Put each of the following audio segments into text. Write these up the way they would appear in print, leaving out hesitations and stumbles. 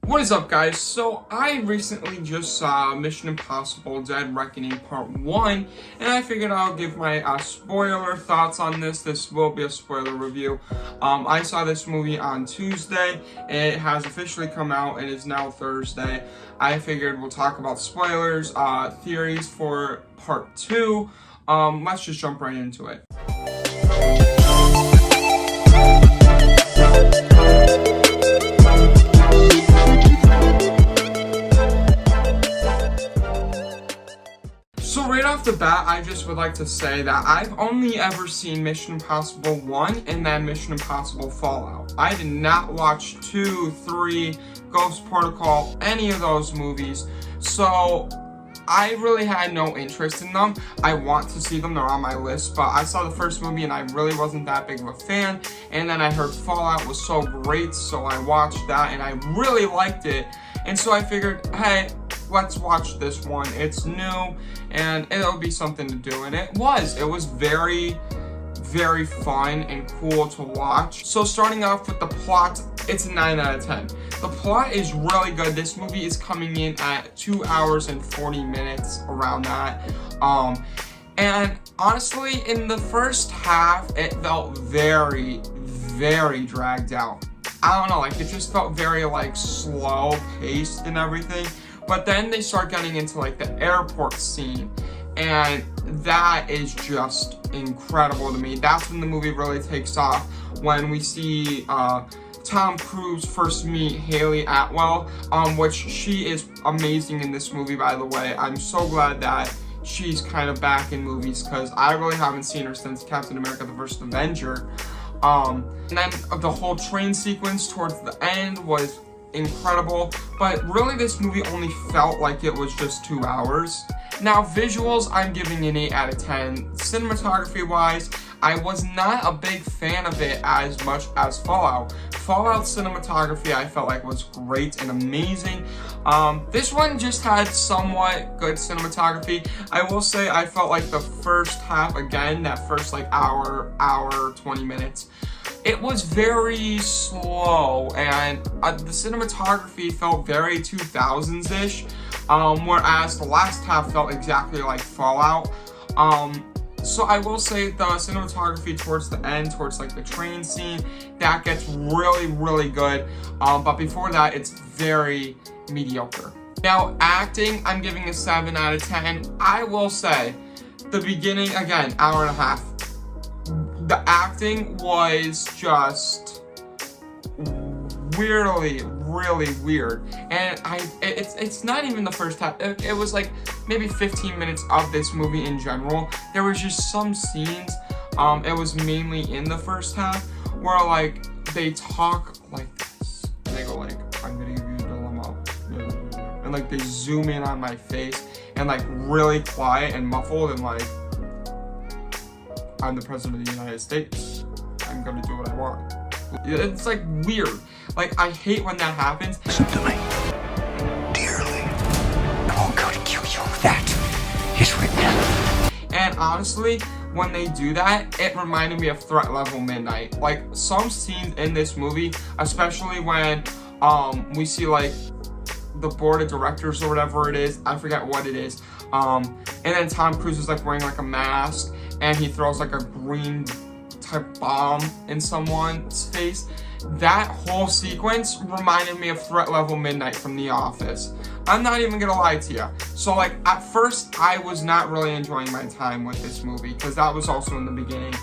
What is up, guys? So I recently just saw Mission Impossible Dead Reckoning Part 1, and I figured I'll give my spoiler thoughts on this. This will be a spoiler review. I saw this movie on Tuesday. It has officially come out and is now Thursday. I figured we'll talk about spoilers, theories for Part 2. Let's just jump right into it. So right off the bat, I just would like to say that I've only ever seen Mission Impossible 1 and then Mission Impossible Fallout. I did not watch 2, 3, Ghost Protocol, any of those movies. So I really had no interest in them. I want to see them, they're on my list, but I saw the first movie and I really wasn't that big of a fan. And then I heard Fallout was so great, so I watched that and I really liked it. And so I figured, hey, let's watch this one. It's new and it'll be something to do, and it was very fun and cool to watch. So starting off with the plot, it's a 9 out of 10. The plot is really good. This movie is coming in at 2 hours and 40 minutes, around that. And honestly, in the first half, it felt very dragged out. I don't know, like it just felt very like slow paced and everything. But then they start getting into like the airport scene, and that is just incredible to me. That's when the movie really takes off, when we see Tom Cruise first meet Hayley Atwell, which she is amazing in this movie, by the way. I'm so glad that she's kind of back in movies, because I really haven't seen her since Captain America: The First Avenger. And then the whole train sequence towards the end was incredible, but really this movie only felt like it was just 2 hours. Now visuals, I'm giving an 8 out of 10. Cinematography wise, I was not a big fan of it as much as Fallout. Fallout's cinematography I felt like was great and amazing. This one just had somewhat good cinematography. I will say I felt like the first half, again, that first like hour 20 minutes, it was very slow, and the cinematography felt very 2000s-ish, whereas the last half felt exactly like Fallout. So I will say the cinematography towards the end, towards like the train scene, that gets really good, but before that, it's very mediocre. Now, acting, I'm giving a 7 out of 10. I will say, the beginning, again, hour and a half, the acting was just really weird, and it's not even the first half. It was like maybe 15 minutes of this movie in general. There was just some scenes, it was mainly in the first half, where like they talk like this, and they go like, I'm gonna give you a dilemma, and like they zoom in on my face, and like really quiet and muffled, and like, I'm the president of the United States. I'm gonna do what I want. It's like weird. Like, I hate when that happens. Listen to me. Dearly. I won't go to kill you. That is written. And honestly, when they do that, it reminded me of Threat Level Midnight. Like, some scenes in this movie, especially when we see like the board of directors or whatever it is, I forget what it is, and then Tom Cruise is like wearing like a mask, and he throws like a green type bomb in someone's face. That whole sequence reminded me of Threat Level Midnight from The Office. I'm not even gonna lie to you. So like at first I was not really enjoying my time with this movie, because that was also in the beginning.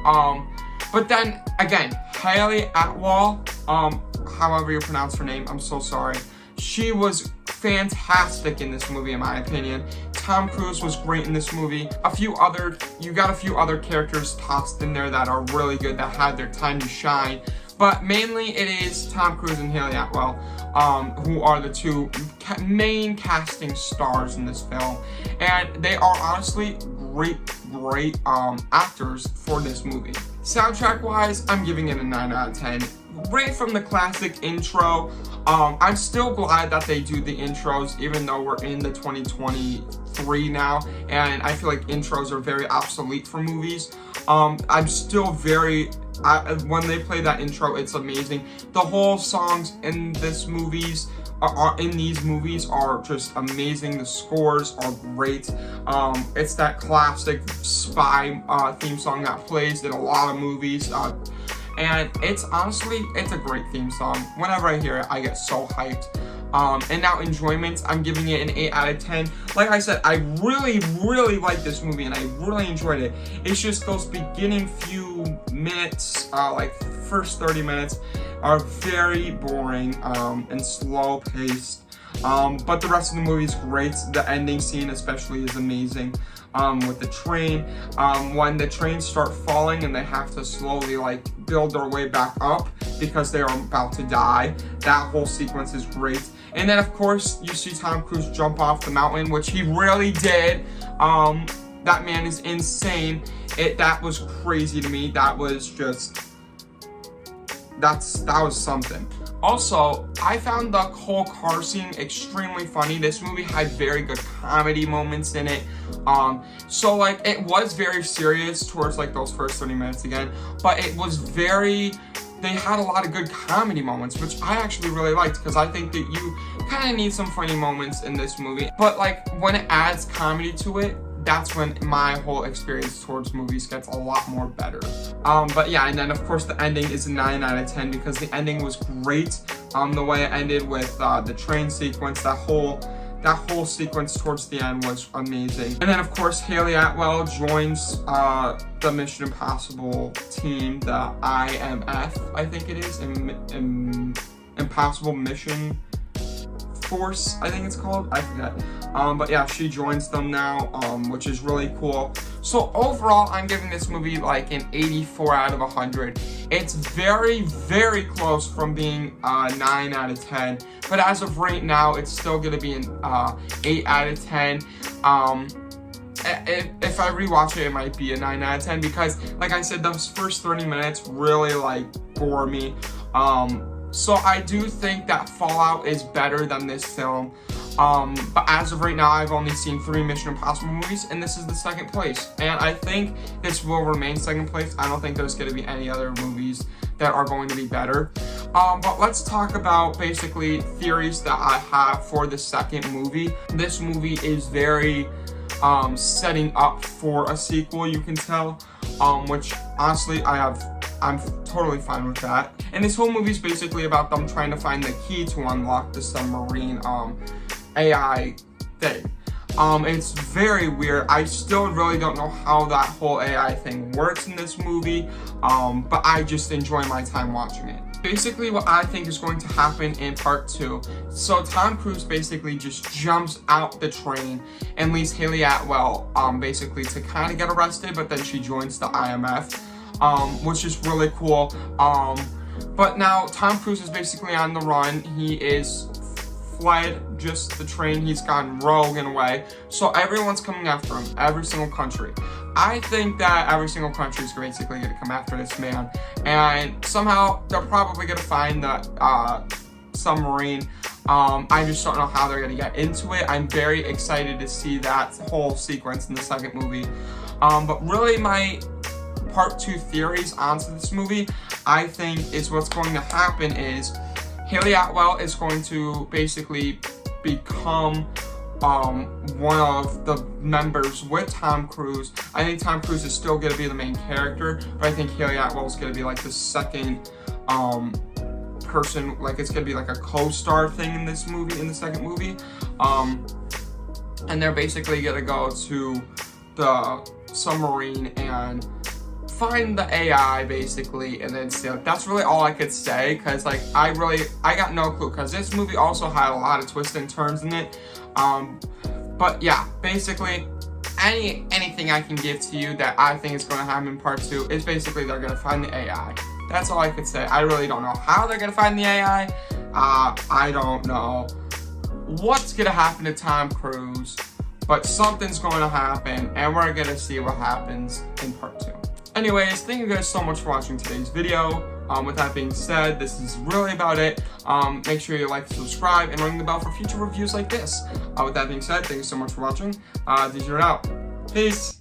But then again, Hayley Atwell, however you pronounce her name, I'm so sorry. She was fantastic in this movie, in my opinion. Tom Cruise was great in this movie. You got a few other characters tossed in there that are really good, that had their time to shine. But mainly it is Tom Cruise and Hayley Atwell, who are the two main casting stars in this film. And they are honestly great actors for this movie. Soundtrack wise, I'm giving it a 9 out of 10. Right from the classic intro, I'm still glad that they do the intros, even though we're in the 2023 now, and I feel like intros are very obsolete for movies. I'm still when they play that intro, it's amazing. The whole songs in this movies in these movies are just amazing. The scores are great. It's that classic spy theme song that plays in a lot of movies. And it's honestly, it's a great theme song. Whenever I hear it, I get so hyped. And now enjoyment, I'm giving it an 8 out of 10. Like I said, I really like this movie and I really enjoyed it. It's just those beginning few minutes, like first 30 minutes, are very boring and slow paced. But the rest of the movie is great. The ending scene especially is amazing. With the train, when the trains start falling and they have to slowly like build their way back up because they are about to die. That whole sequence is great. And then of course you see Tom Cruise jump off the mountain, which he really did. That man is insane. That was crazy to me. That was just, that was something. Also, I found the whole car scene extremely funny. This movie had very good comedy moments in it. So like it was very serious towards like those first 30 minutes again, but it was very, they had a lot of good comedy moments, which I actually really liked because I think that you kind of need some funny moments in this movie. But like when it adds comedy to it, that's when my whole experience towards movies gets a lot more better. But yeah, and then of course the ending is a 9 out of 10 because the ending was great. The way it ended with the train sequence, that whole sequence towards the end was amazing. And then of course Hayley Atwell joins the Mission Impossible team, the IMF, I think it is, Impossible Mission Force, I think it's called, I forget. But yeah, she joins them now, which is really cool. So overall, I'm giving this movie like an 84 out of 100. It's very close from being 9 out of 10. But as of right now, it's still gonna be an 8 out of 10. If I rewatch it, it might be a 9 out of 10 because, like I said, those first 30 minutes really like bore me. So I do think that Fallout is better than this film. But as of right now, I've only seen 3 Mission Impossible movies, and this is the second place. And I think this will remain second place. I don't think there's going to be any other movies that are going to be better. But let's talk about basically theories that I have for the second movie. This movie is very setting up for a sequel, you can tell, which honestly I'm totally fine with that. And this whole movie is basically about them trying to find the key to unlock the submarine AI thing. It's very weird. I still really don't know how that whole AI thing works in this movie, but I just enjoy my time watching it. Basically what I think is going to happen in part 2. So Tom Cruise basically just jumps out the train and leaves Hayley Atwell basically to kind of get arrested, but then she joins the IMF. Which is really cool. But now Tom Cruise is basically on the run. He is fled just the train. He's gone rogue in a way. So everyone's coming after him, every single country. I think that every single country is basically going to come after this man. And somehow they're probably going to find the submarine. I just don't know how they're going to get into it. I'm very excited to see that whole sequence in the second movie. But really my part 2 theories onto this movie, I think is what's going to happen is Hayley Atwell is going to basically become one of the members with Tom Cruise. I think Tom Cruise is still going to be the main character, but I think Hayley Atwell is going to be like the second person, like it's going to be like a co-star thing in this movie, in the second movie. And they're basically going to go to the submarine and find the AI basically, and then steal it. That's really all I could say, because like I got no clue, because this movie also had a lot of twists and turns in it. But yeah, basically anything I can give to you that I think is going to happen in part 2 is basically they're going to find the AI. That's all I could say. I really don't know how they're going to find the AI. I don't know what's going to happen to Tom Cruise, but something's going to happen, and we're going to see what happens in part 2. Anyways, thank you guys so much for watching today's video. With that being said, this is really about it. Make sure you like, subscribe, and ring the bell for future reviews like this. With that being said, thank you so much for watching. These are out. Peace.